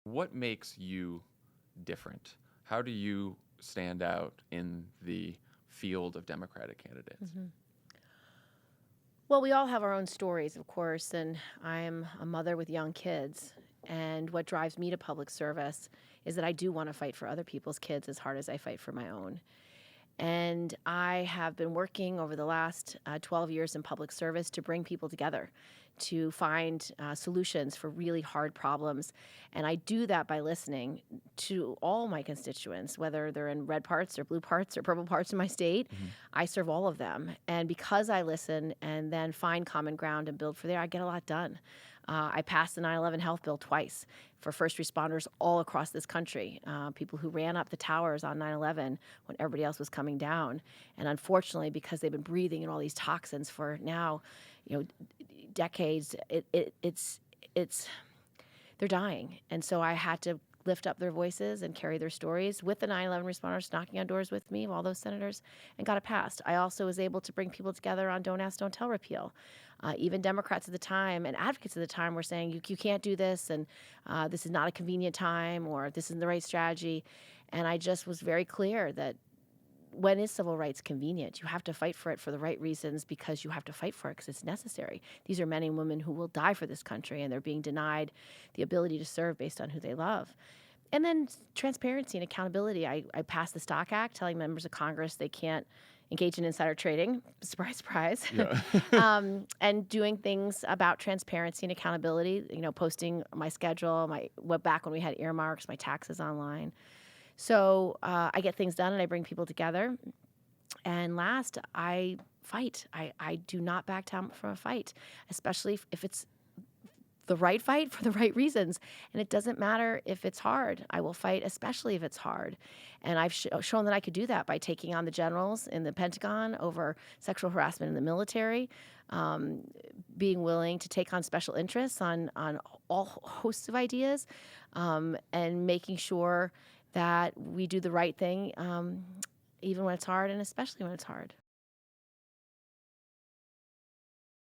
What makes you different? How do you stand out in the field of Democratic candidates? Well, we all have our own stories, of course, and I'm a mother with young kids. And what drives me to public service is that I do want to fight for other people's kids as hard as I fight for my own. And I have been working over the last 12 years in public service to bring people together, to find solutions for really hard problems. And I do that by listening to all my constituents, whether they're in red parts or blue parts or purple parts in my state. I serve all of them. And because I listen and then find common ground and build for there, I get a lot done. I passed the 9/11 health bill twice for first responders all across this country, people who ran up the towers on 9/11 when everybody else was coming down. And unfortunately, because they've been breathing in all these toxins for now, decades, it's they're dying. And so I had to lift up their voices and carry their stories with the 9/11 responders knocking on doors with me, all those senators, and got it passed. I also was able to bring people together on Don't Ask, Don't Tell repeal. Even Democrats at the time and advocates at the time were saying, you can't do this, and this is not a convenient time, or this isn't the right strategy. And I just was very clear that when is civil rights convenient? You have to fight for it for the right reasons, because you have to fight for it because it's necessary. These are men and women who will die for this country, and they're being denied the ability to serve based on who they love. And then transparency and accountability. I passed the Stock Act telling members of Congress they can't engage in insider trading. Surprise, surprise. Yeah. And doing things about transparency and accountability, posting my schedule, back when we had earmarks, my taxes online. So I get things done and I bring people together. And last, I fight. I do not back down from a fight, especially if it's the right fight for the right reasons. And it doesn't matter if it's hard. I will fight, especially if it's hard. And I've shown that I could do that by taking on the generals in the Pentagon over sexual harassment in the military, being willing to take on special interests on all hosts of ideas, and making sure that we do the right thing, even when it's hard and especially when it's hard.